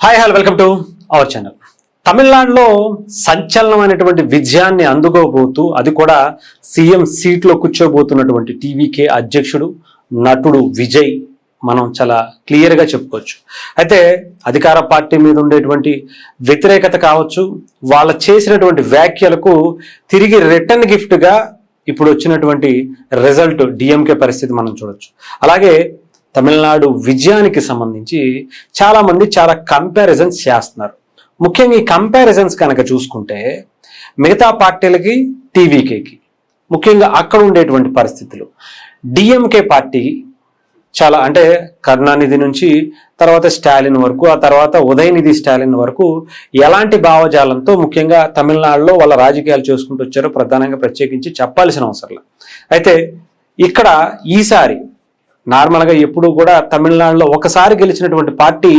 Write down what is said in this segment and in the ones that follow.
Hi welcome to our channel. తమిళనాడులో సంచలనమైనటువంటి విజయాన్ని అందుకోబోతూ అది కూడా సీఎం సీట్లో కూర్చోబోతున్నటువంటి టీవీకే అధ్యక్షుడు నటుడు విజయ్ మనం చాలా క్లియర్గా చెప్పుకోవచ్చు. అయితే అధికార పార్టీ మీద ఉండేటువంటి వ్యతిరేకత కావచ్చు, వాళ్ళ చేసినటువంటి వ్యాఖ్యలకు తిరిగి రిటర్న్ గిఫ్ట్గా ఇప్పుడు వచ్చినటువంటి రిజల్ట్ డిఎంకే పరిస్థితి మనం చూడొచ్చు. అలాగే తమిళనాడు విజయానికి సంబంధించి చాలామంది చాలా కంపారిజన్స్ చేస్తున్నారు. ముఖ్యంగా ఈ కంపారిజన్స్ కనుక చూసుకుంటే మిగతా పార్టీలకి టీవీకేకి ముఖ్యంగా అక్కడ ఉండేటువంటి పరిస్థితులు డిఎంకే పార్టీ చాలా అంటే కరుణానిధి నుంచి తర్వాత స్టాలిన్ వరకు ఆ తర్వాత ఉదయనిధి స్టాలిన్ వరకు ఎలాంటి భావజాలంతో ముఖ్యంగా తమిళనాడులో వాళ్ళ రాజకీయాలు చేసుకుంటూ వచ్చారో ప్రధానంగా ప్రత్యేకించి చెప్పాల్సిన అవసరం లేదు. అయితే ఇక్కడ ఈసారి నార్మల్గా ఎప్పుడు కూడా తమిళనాడులో ఒకసారి గెలిచినటువంటి పార్టీ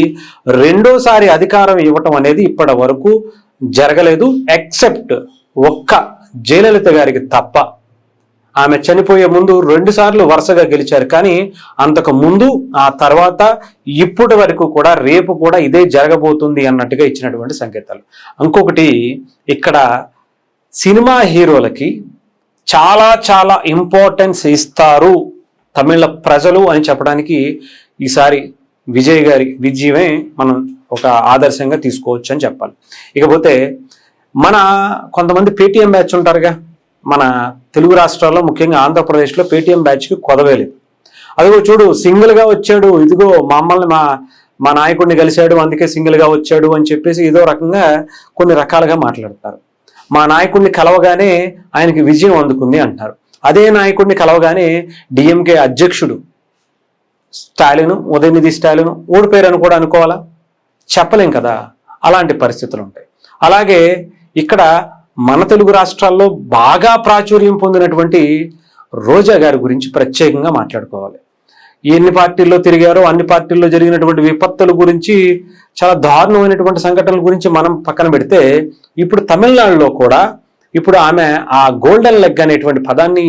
రెండోసారి అధికారం ఇవ్వటం అనేది ఇప్పటి వరకు జరగలేదు, ఎక్సెప్ట్ ఒక్క జయలలిత గారికి తప్ప. ఆమె చనిపోయే ముందు 2 సార్లు వరుసగా గెలిచారు, కానీ అంతకు ముందు ఆ తర్వాత ఇప్పటి వరకు కూడా రేపు కూడా ఇదే జరగబోతుంది అన్నట్టుగా ఇచ్చినటువంటి సంకేతాలు. ఇంకొకటి ఇక్కడ సినిమా హీరోలకి చాలా చాలా ఇంపార్టెన్స్ ఇస్తారు తమిళ ప్రజలు అని చెప్పడానికి ఈసారి విజయ్ గారి విజయమే మనం ఒక ఆదర్శంగా తీసుకోవచ్చు అని చెప్పాలి. ఇకపోతే మన కొంతమంది పేటీఎం బ్యాచ్ ఉంటారుగా, మన తెలుగు రాష్ట్రాల్లో ముఖ్యంగా ఆంధ్రప్రదేశ్లో పేటీఎం బ్యాచ్కి కొదవేలేదు. అదిగో చూడు సింగిల్గా వచ్చాడు, ఇదిగో మమ్మల్ని మా నాయకుడిని కలిశాడు అందుకే సింగిల్గా వచ్చాడు అని చెప్పేసి ఏదో రకంగా కొన్ని రకాలుగా మాట్లాడతారు. మా నాయకుడిని కలవగానే ఆయనకి విజయం అందుకుంది అంటారు. అదే నాయకుడిని కలవగానే డిఎంకే అధ్యక్షుడు స్టాలిన్, ఉదయనిధి స్టాలిన్ ఓడిపోయారని కూడా అనుకోవాలా? చెప్పలేం కదా, అలాంటి పరిస్థితులు ఉంటాయి. అలాగే ఇక్కడ మన తెలుగు రాష్ట్రాల్లో బాగా ప్రాచుర్యం పొందినటువంటి రోజా గారి గురించి ప్రత్యేకంగా మాట్లాడుకోవాలి. ఎన్ని పార్టీల్లో తిరిగారో అన్ని పార్టీల్లో జరిగినటువంటి విపత్తుల గురించి, చాలా దారుణమైనటువంటి సంఘటనల గురించి మనం పక్కన పెడితే ఇప్పుడు తమిళనాడులో కూడా ఇప్పుడు ఆమె ఆ గోల్డెన్ లెగ్ అనేటువంటి పదాన్ని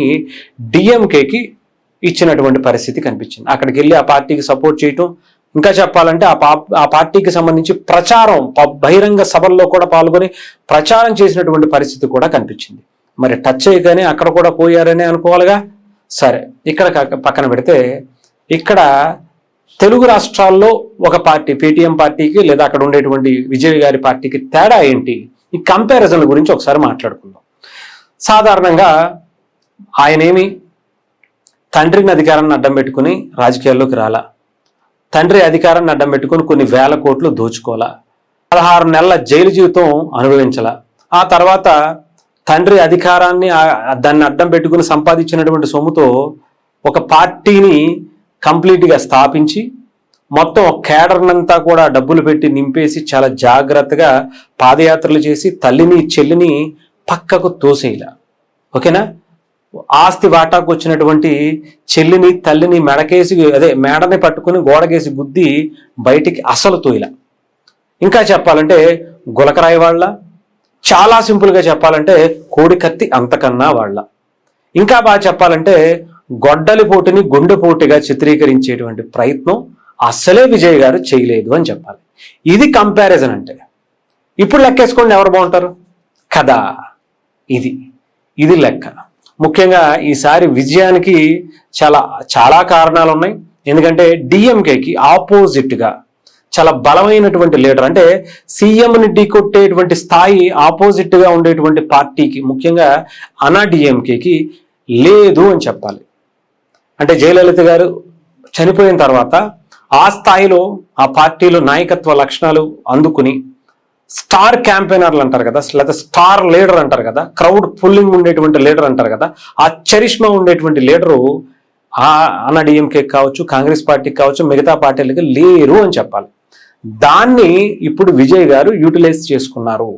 డిఎంకేకి ఇచ్చినటువంటి పరిస్థితి కనిపించింది. అక్కడికి వెళ్ళి ఆ పార్టీకి సపోర్ట్ చేయటం, ఇంకా చెప్పాలంటే ఆ పార్టీకి సంబంధించి ప్రచారం బహిరంగ సభల్లో కూడా పాల్గొని ప్రచారం చేసినటువంటి పరిస్థితి కూడా కనిపించింది. మరి టచ్ చేయగానే అక్కడ కూడా పోయారని అనుకోవాలిగా. సరే, ఇక్కడ పక్కన పెడితే ఇక్కడ తెలుగు రాష్ట్రాల్లో ఒక పార్టీ పేటీఎం పార్టీకి లేదా అక్కడ ఉండేటువంటి విజయ్ గారి పార్టీకి తేడా ఏంటి, ఈ కంపారిజన్ల గురించి ఒకసారి మాట్లాడుకుందాం. సాధారణంగా ఆయనేమి తండ్రిని అధికారాన్ని అడ్డం పెట్టుకుని రాజకీయాల్లోకి రాలా, తండ్రి అధికారాన్ని అడ్డం పెట్టుకుని కొన్ని వేల కోట్లు దోచుకోవాలా, 16 నెలల జైలు జీవితం అనుభవించాల, ఆ తర్వాత తండ్రి అధికారాన్ని దాన్ని అడ్డం పెట్టుకుని సంపాదించినటువంటి సొమ్ముతో ఒక పార్టీని కంప్లీట్గా స్థాపించి మొత్తం కేడర్నంతా కూడా డబ్బులు పెట్టి నింపేసి చాలా జాగ్రత్తగా పాదయాత్రలు చేసి తల్లిని చెల్లిని పక్కకు తోసేలా, ఓకేనా, ఆస్తి వాటాకు వచ్చినటువంటి చెల్లిని తల్లిని మేడని పట్టుకుని గోడకేసి గుద్ది బయటికి అసలు తోయిలా. ఇంకా చెప్పాలంటే గులకరాయి వాళ్ళ, చాలా సింపుల్గా చెప్పాలంటే కోడి కత్తి అంతకన్నా వాళ్ళ, ఇంకా బాగా చెప్పాలంటే గొడ్డలి పోటుని గుండెపోటుగా చిత్రీకరించేటువంటి ప్రయత్నం అసలే విజయ్ గారు చేయలేదు అని చెప్పాలి. ఇది కంపారిజన్ అంటే. ఇప్పుడు లెక్కేసుకోండి ఎవరు బాగుంటారు కదా, ఇది లెక్క. ముఖ్యంగా ఈసారి విజయానికి చాలా కారణాలు ఉన్నాయి. ఎందుకంటే డిఎంకేకి ఆపోజిట్గా చాలా బలమైనటువంటి లీడర్, అంటే సీఎంని ఢీకొట్టేటువంటి స్థాయి ఆపోజిట్గా ఉండేటువంటి పార్టీకి ముఖ్యంగా అనా డిఎంకేకి లేదు అని చెప్పాలి. అంటే జయలలిత గారు చనిపోయిన తర్వాత ఆ స్థాయిలో ఆ పార్టీలో నాయకత్వ లక్షణాలు అందుకుని స్టార్ క్యాంపెయినర్లు అంటారు కదా, లేదా స్టార్ లీడర్ అంటారు కదా, క్రౌడ్ పుల్లింగ్ ఉండేటువంటి లీడర్ అంటారు కదా, ఆ చరిష్మా ఉండేటువంటి లీడరు అన్నా డిఎంకే కావచ్చు, కాంగ్రెస్ పార్టీకి కావచ్చు, మిగతా పార్టీలకి లేరు అని చెప్పాలి. దాన్ని ఇప్పుడు విజయ్ గారు యూటిలైజ్ చేసుకున్నారు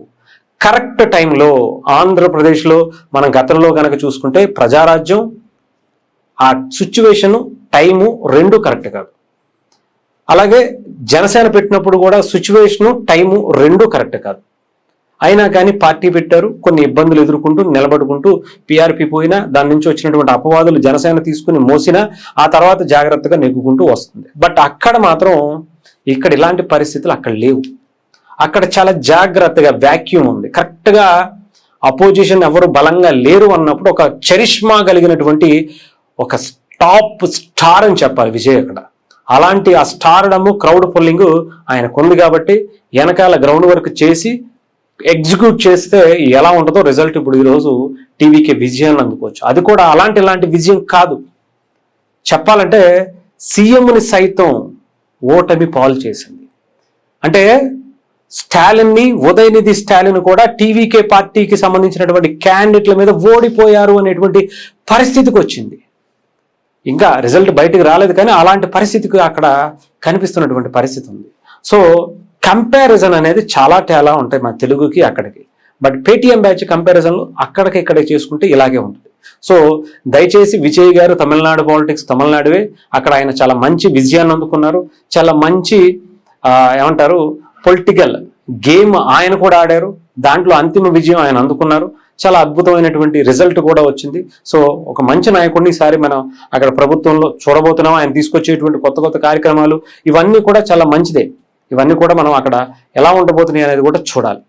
కరెక్ట్ టైంలో. ఆంధ్రప్రదేశ్లో మనం గతంలో కనుక చూసుకుంటే ప్రజారాజ్యం ఆ సిచ్యువేషను టైము రెండు కరెక్ట్ కాదు. అలాగే జనసేన పెట్టినప్పుడు కూడా సిచ్యువేషను టైము రెండు కరెక్ట్ కాదు. అయినా కానీ పార్టీ పెట్టారు, కొన్ని ఇబ్బందులు ఎదుర్కొంటూ నిలబడుకుంటూ పీఆర్పీ పోయినా దాని నుంచి వచ్చినటువంటి అపవాదులు జనసేన తీసుకుని మోసినా ఆ తర్వాత జాగ్రత్తగా నెగ్గుకుంటూ వస్తుంది. బట్ అక్కడ మాత్రం ఇక్కడ ఇలాంటి పరిస్థితులు అక్కడ లేవు. అక్కడ చాలా జాగ్రత్తగా వాక్యూమ్ ఉంది, కరెక్ట్గా అపోజిషన్ ఎవరు బలంగా లేరు అన్నప్పుడు ఒక చరిష్మా కలిగినటువంటి ఒక టాప్ స్టార్ అని చెప్పాలి విజయ్ అక్కడ. అలాంటి ఆ స్టార్డము క్రౌడ్ పుల్లింగ్ ఆయనకుంది కాబట్టి వెనకాల గ్రౌండ్ వర్క్ చేసి ఎగ్జిక్యూట్ చేస్తే ఎలా ఉంటుందో రిజల్ట్ ఇప్పుడు ఈరోజు టీవీకి విజయాన్ని అందుకోవచ్చు. అది కూడా ఇలాంటి విజయం కాదు, చెప్పాలంటే సీఎంని సైతం ఓటమి పాలు చేసింది. అంటే స్టాలిన్ని, ఉదయనిధి స్టాలిన్ కూడా టీవీకే పార్టీకి సంబంధించినటువంటి క్యాండిడేట్ల మీద ఓడిపోయారు అనేటువంటి పరిస్థితికి వచ్చింది. ఇంకా రిజల్ట్ బయటకు రాలేదు కానీ అలాంటి పరిస్థితికి అక్కడ కనిపిస్తున్నటువంటి పరిస్థితి ఉంది. సో కంపారిజన్ అనేది చాలా ఉంటాయి మన తెలుగుకి అక్కడికి. బట్ పేటీఎం బ్యాచ్ కంపారిజన్లు అక్కడికి ఇక్కడికి చేసుకుంటే ఇలాగే ఉంటుంది. సో దయచేసి విజయ్ గారు తమిళనాడు పాలిటిక్స్ తమిళనాడువే, అక్కడ ఆయన చాలా మంచి విజయాన్ని అందుకున్నారు, చాలా మంచి ఏమంటారు పొలిటికల్ గేమ్ ఆయన కూడా ఆడారు, దాంట్లో అంతిమ విజయం ఆయన అందుకున్నారు, చాలా అద్భుతమైనటువంటి రిజల్ట్ కూడా వచ్చింది. సో ఒక మంచి నాయకుడిని ఈసారి మనం అక్కడ ప్రభుత్వంలో చూడబోతున్నాం. ఆయన తీసుకొచ్చేటువంటి కొత్త కార్యక్రమాలు ఇవన్నీ కూడా చాలా మంచిదే. ఇవన్నీ కూడా మనం అక్కడ ఎలా ఉండబోతున్నాయి అనేది కూడా చూడాలి.